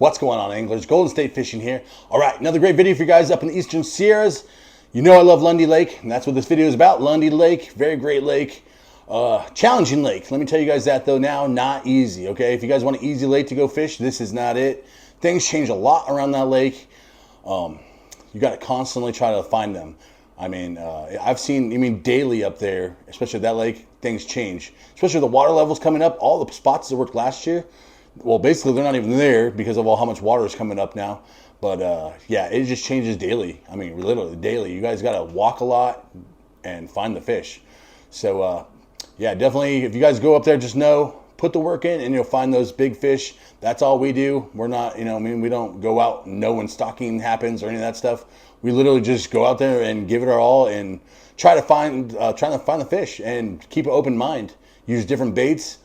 What's going on, anglers? Golden State Fishing here. All right, another great video for you guys up in the Eastern Sierras. You know I love Lundy Lake, and that's what this video is about. Lundy Lake, very great lake. Challenging lake. Let me tell you guys that though now, not easy, okay? If you guys want an easy lake to go fish, this is not it. Things change a lot around that lake. You got to constantly try to find them. I mean, I've seen, daily up there, especially at that lake, things change. Especially the water levels coming up. All the spots that worked last year, well, basically they're not even there because of how much water is coming up now. But yeah, it just changes daily. I mean, literally daily. You guys got to walk a lot and find the fish. So yeah, definitely, if you guys go up there, just know, put the work in and you'll find those big fish. That's all we do. We're not, we don't go out and know when stocking happens or any of that stuff. We literally just go out there and give it our all and try to find the fish and keep an open mind. Use different baits,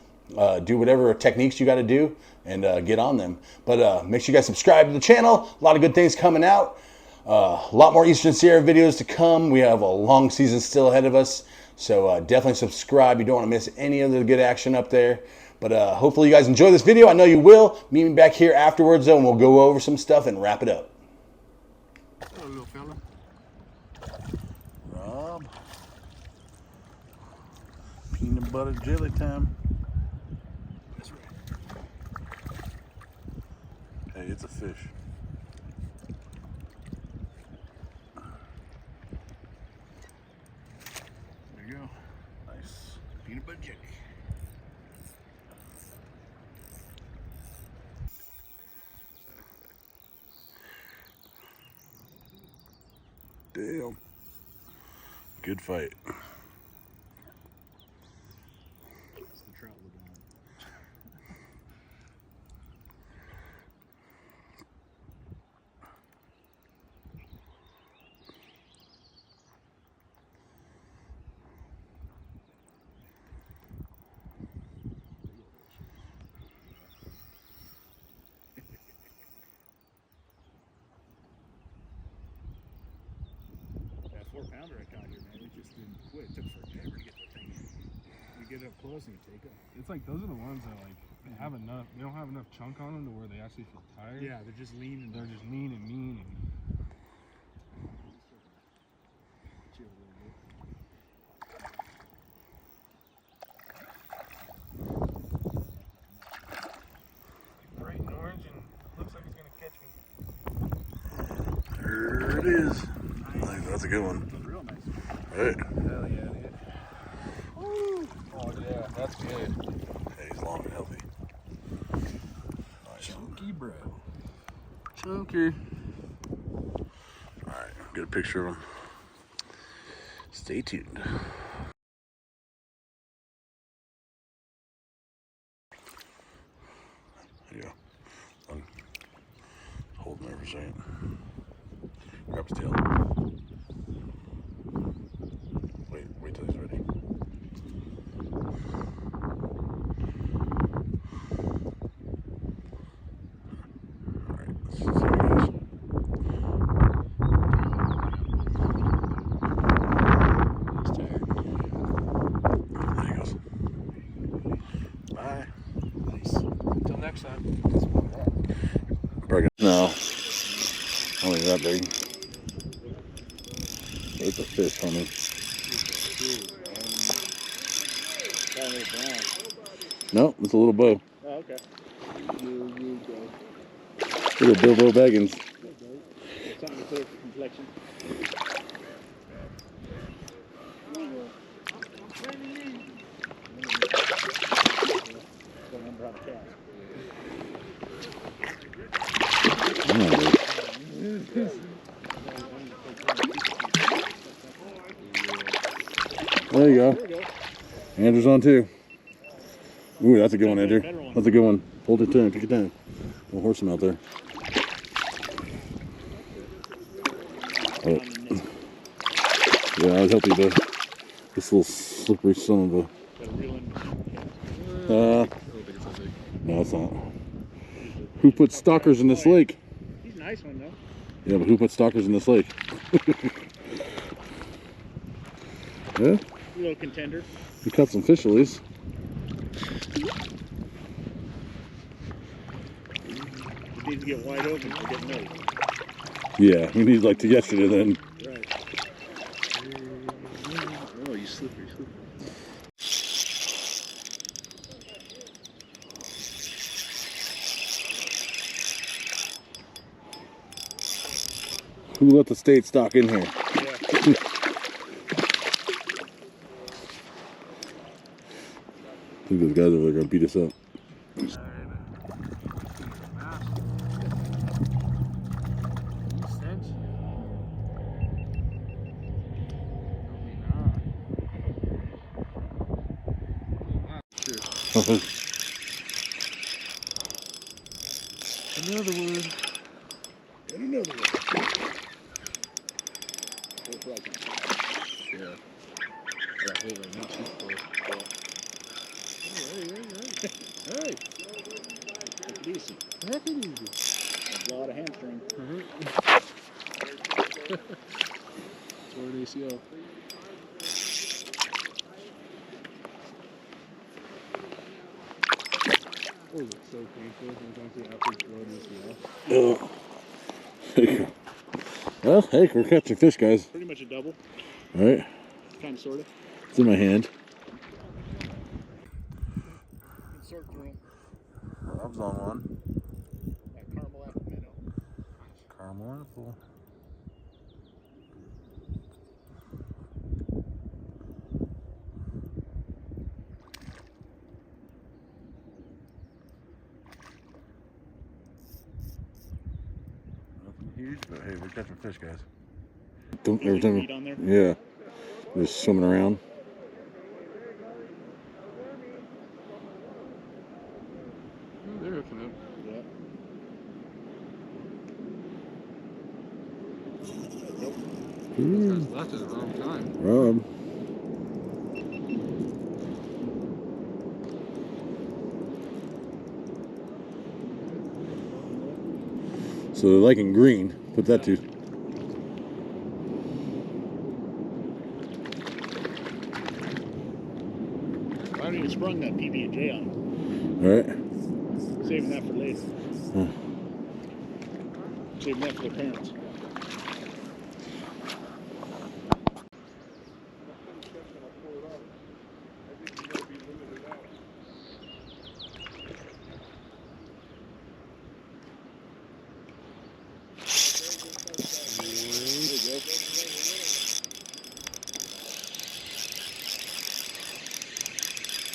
do whatever techniques you got to do, and get on them. But make sure you guys subscribe to the channel. A lot of good things coming out. A lot more Eastern Sierra videos to come. We have a long season still ahead of us. So definitely subscribe. You don't want to miss any of the good action up there. But hopefully you guys enjoy this video. I know you will. Meet me back here afterwards, though, and we'll go over some stuff and wrap it up. Hello, little fella. Rob. Peanut butter jelly time. That's right. Hey, it's a fish. There you go. Nice. Peanut butter jelly. Damn. Good fight. That's the trout we're doing. That 4-pounder I caught here, man, it just didn't quit. It took forever to get the thing. You get up close and you take it. It's like those are the ones that like they have enough. They don't have enough chunk on them to where they actually feel tired. Yeah, they're just lean and They're just lean and mean. And chill a little bit. bright and orange, and looks like he's gonna catch me. There it is. Nice. That's a good one. Real nice. Right. Hell yeah, dude. Woo. Oh yeah, that's good. Hey, he's long and healthy. Nice. Chunky bro. Chunky. Alright, get a picture of him. Stay tuned. There you go. Hold him there for a second. Grab his tail. Wait till he's ready. Alright, let's see how he goes. He's tired. There he goes. Bye. Nice. Until next time. No. Only that big. It's a fish for me. No, it's a little bow. Oh, okay. You go. Little Bilbo Baggins. Something to clear for complexion. Don't remember how to cast. There you go. Andrew's on too. Ooh, that's a good one, Andrew. That's a good one. Hold it down, pick it down. We'll horse him out there. Oh. Yeah, I was helping this little slippery son of a. No, it's not. Who put stalkers in this lake? He's a nice one, though. Yeah, but who put stalkers in this lake? Yeah? A little contender. We caught some fish at least. The needs to get wide open for getting ready. Yeah, we need like to yesterday then. Right. Oh, you slippery, slippery. Who let the state stock in here? Yeah. I think those guys over there are gonna beat us up. Another one. And another one. Yeah. That hole right now, she's close. Hey. Take it easy. Heck it easy. That's a lot of hamstring. Tore an ACL. Oh, it's so painful sometimes after throwing ACL. Oh. Well, hey, we're catching fish, guys. Pretty much a double. All right, Kind of, sort of. it's in my hand. Sort through them. Rob's on one. That caramel apple minnow. Caramel apple. Nothing huge, but hey, we're catching fish, guys. Every time, Meat on there? yeah, just swimming around. They're hooking up. Yeah. Those guys left at the wrong time. Rob. So they're liking green. Put that to. I haven't even sprung that PB&J on them. All right. Saving that for later. Huh. Saving that for their parents.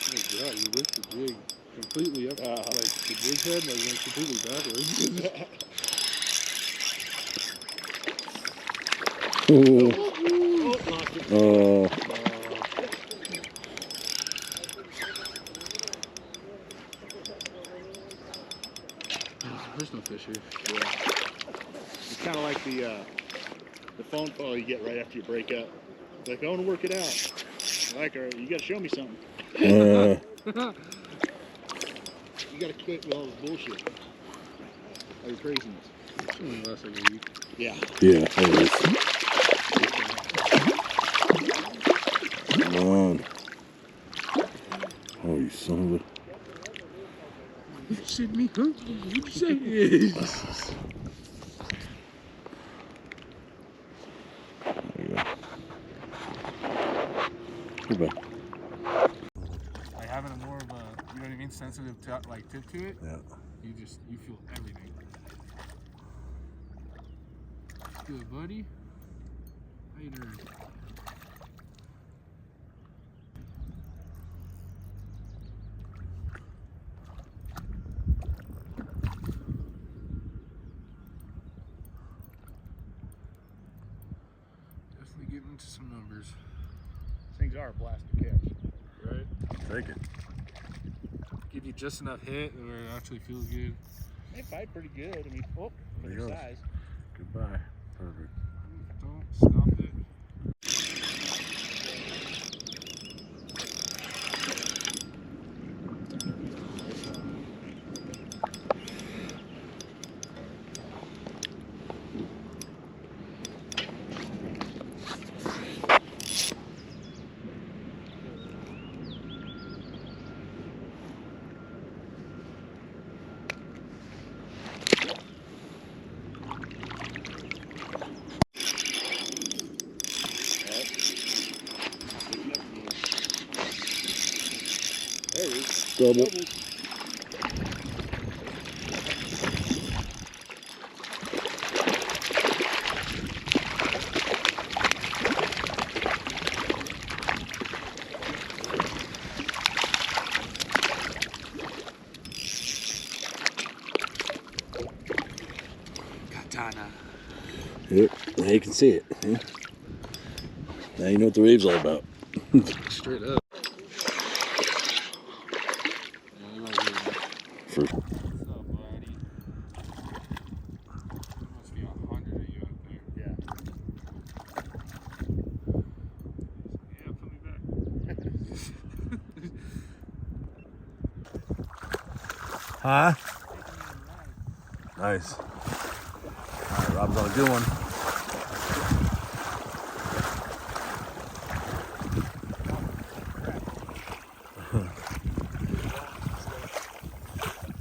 Oh god, you whipped the jig completely up. Like the jig head like went completely backwards. Oh. There's no fish here. Yeah. It's kind of like the phone call you get right after you break up. It's like, I want to work it out. Like, all right, you got to show me something. You got to quit with all this bullshit. All your craziness. It's only last like a week. Yeah. Yeah, there it is. Come on. Oh, you son of a. You shit me, huh? What'd you say? There you go. Goodbye. Like having a more of a, you know what I mean, sensitive like tip to it. Yeah. You feel everything. Good, buddy. How you doing? Definitely getting into some numbers. These things are a blast to catch. Right? Take it. Give you just enough hit where it actually feels good. They fight pretty good. I mean, for There their he goes. size. Goodbye. Perfect. Don't stop it. Double. Katana. Yep, now you can see it. Yeah. Now you know what the wave's all about. Straight up. For What's up, buddy? There must be 100 of you out there. Yeah. Yeah, put me back. Huh? Nice. All right, Rob's on a good one.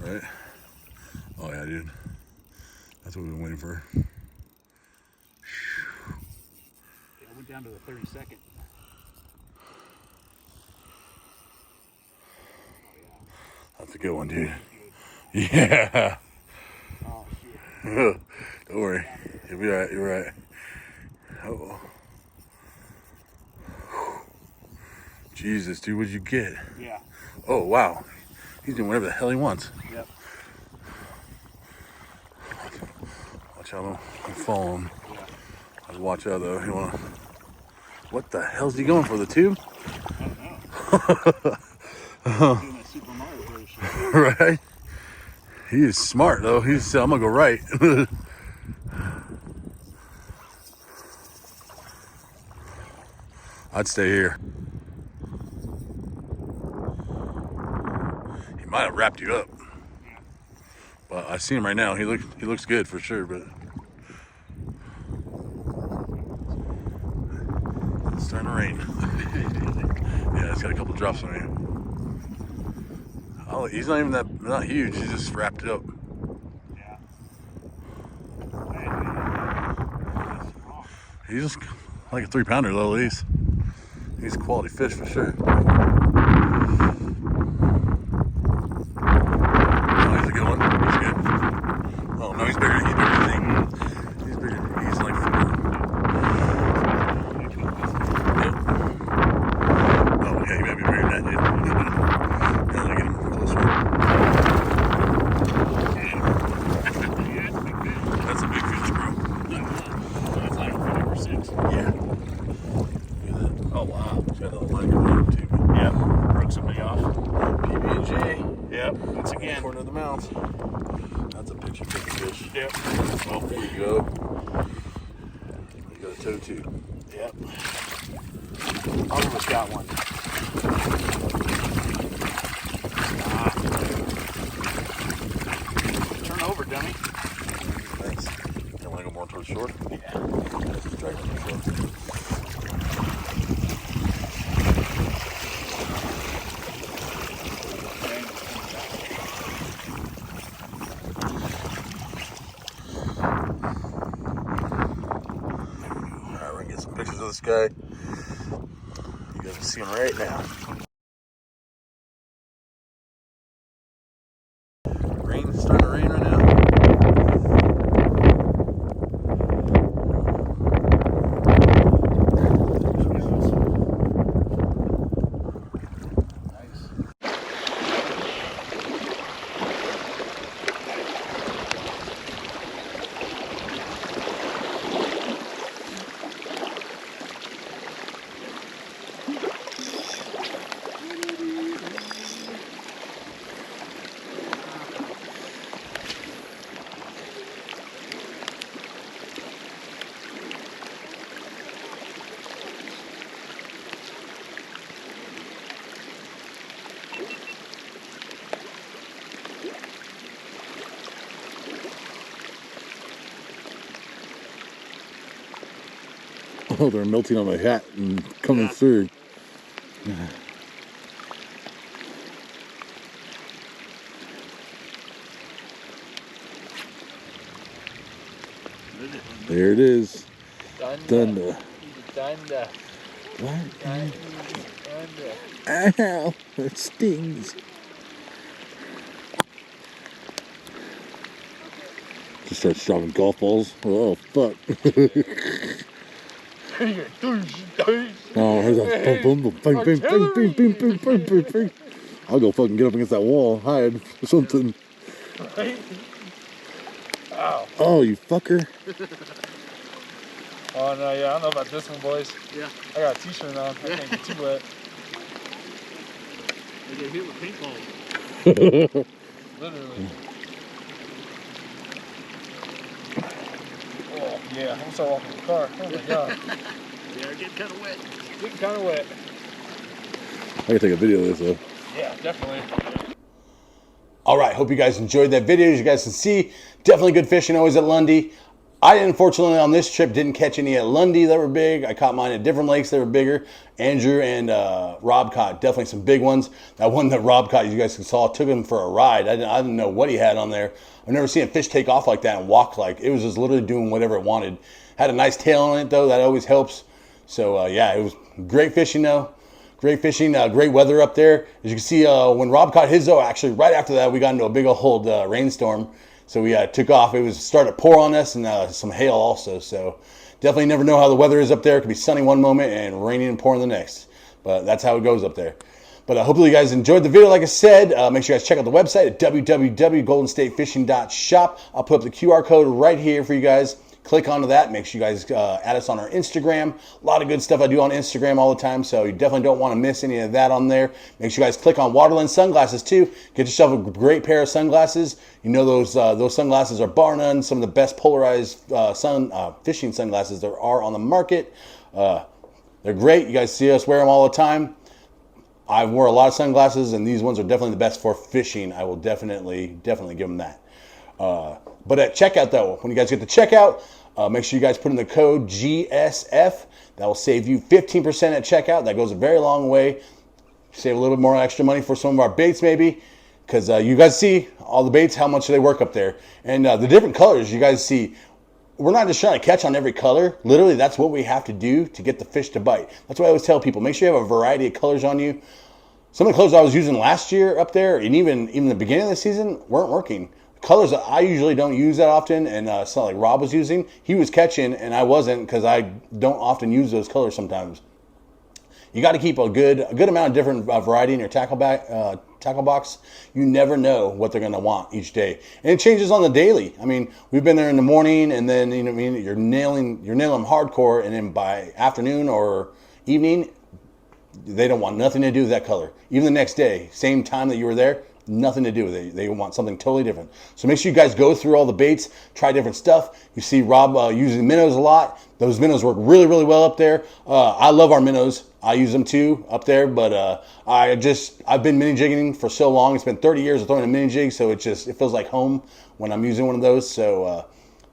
Right? Oh yeah, dude. That's what we've been waiting for. It went down to the 32nd. That's a good one, dude. Yeah. Oh, shit. Don't worry. You'll be alright. You're right. Oh. Jesus, dude, what'd you get? Yeah. Oh, wow. He's doing whatever the hell he wants. Yep. Watch out, don't follow him. Yeah. Just watch out, though. You wanna... What the hell's he going for? The tube? I don't know. Doing that Super Mario Bros. Shit. Right? He is smart, though. He said, I'm gonna go right. I'd stay here. He might have wrapped you up. But I see him right now. He looks good for sure, but it's starting to rain. Yeah, it's got a couple drops on you. Oh, he's not even not huge. He's just wrapped it up. Yeah. He's just like a 3-pounder, though, at least. He's a quality fish for sure. Oh, he's a good one. He's good. Oh no, he's bigger. He's bigger than me. He's bigger. He's like 4. Yep. Oh yeah, he might be bigger than that, dude. Now let me get him closer. That's a big fish, bro. That's like 5 or 6. Yeah. Look at that. Oh wow. He's got a little line coming up too. Yep. Broke somebody off. PB&J. Yep. Once again. Corner of the mouth. That's a picture taking fish. Yep. Oh, there you go. You got a toe too. Yep. Almost got one. Turn over, dummy. Thanks. You want to go more towards shore? Yeah. Just drag it to shore. Alright, we're gonna get some pictures of this guy. You guys can see him right now. Rain, starting to rain right now. Oh, they're melting on my hat and coming through. There it is. Thunder. Thunder. What? Thunder. Ow, it stings. Starts dropping golf balls. Oh, fuck. Oh, here's that boom, boom, boom, bang, bang, bang, bang, bang, bang, bang, bang, bang. I'll go fucking get up against that wall, hide or something. Right? Ow. Oh, you fucker. Oh, no, yeah, I don't know about this one, boys. Yeah. I got a t-shirt on. I can't get too wet. They get hit with paintballs. Literally. Oh, yeah. I'm gonna start walking the car. Oh, my God. Yeah, they're getting kind of wet. Getting kind of wet. I can take a video of this, though. Yeah, definitely. All right, hope you guys enjoyed that video. As you guys can see, definitely good fishing always at Lundy. I, unfortunately, on this trip, didn't catch any at Lundy that were big. I caught mine at different lakes that were bigger. Andrew and Rob caught definitely some big ones. That one that Rob caught, you guys saw, took him for a ride. I didn't know what he had on there. I've never seen a fish take off like that and walk like. It was just literally doing whatever it wanted. Had a nice tail on it, though. That always helps. So, yeah, it was great fishing, though. Great fishing, great weather up there. As you can see, when Rob caught his, though, actually, right after that, we got into a big old rainstorm. So we took off. It was starting to pour on us and some hail also. So definitely never know how the weather is up there. It could be sunny one moment and raining and pouring the next. But that's how it goes up there. But hopefully you guys enjoyed the video. Like I said, make sure you guys check out the website at www.goldenstatefishing.shop. I'll put up the QR code right here for you guys. Click onto that. Make sure you guys add us on our Instagram. A lot of good stuff I do on Instagram all the time, so you definitely don't want to miss any of that on there. Make sure you guys click on Waterland sunglasses too. Get yourself a great pair of sunglasses. You know those sunglasses are bar none some of the best polarized fishing sunglasses there are on the market. They're great. You guys see us wear them all the time. I wore a lot of sunglasses, and these ones are definitely the best for fishing. I will definitely give them that. But at checkout, though, when you guys get to checkout, make sure you guys put in the code GSF. That will save you 15% at checkout. That goes a very long way. Save a little bit more extra money for some of our baits, maybe, because you guys see all the baits, how much they work up there. And the different colors you guys see, we're not just trying to catch on every color. Literally, that's what we have to do to get the fish to bite. That's why I always tell people, make sure you have a variety of colors on you. Some of the colors I was using last year up there, and even the beginning of the season, weren't working. Colors that I usually don't use that often, and it's not like Rob was using. He was catching, and I wasn't, because I don't often use those colors sometimes. You got to keep a good amount of different variety in your tackle box. You never know what they're going to want each day, and it changes on the daily. I mean, we've been there in the morning, and then you're nailing them hardcore, and then by afternoon or evening, they don't want nothing to do with that color. Even the next day, same time that you were there, nothing to do with it. They want something totally different. So make sure you guys go through all the baits, try different stuff. You see Rob using minnows a lot. Those minnows work really, really well up there. I love our minnows. I use them too up there, but I've been mini jigging for so long. It's been 30 years of throwing a mini jig, so it feels like home when I'm using one of those. So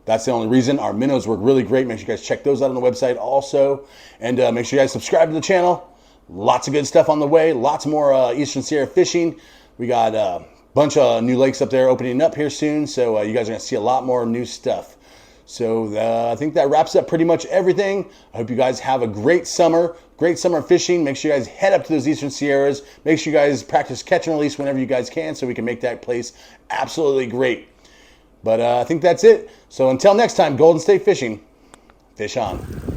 that's the only reason. Our minnows work really great. Make sure you guys check those out on the website also, and make sure you guys subscribe to the channel. Lots of good stuff on the way. Lots more Eastern Sierra fishing. We got a bunch of new lakes up there opening up here soon, so you guys are going to see a lot more new stuff. So I think that wraps up pretty much everything. I hope you guys have a great summer fishing. Make sure you guys head up to those Eastern Sierras. Make sure you guys practice catch and release whenever you guys can, so we can make that place absolutely great. But I think that's it. So until next time, Golden State Fishing, fish on.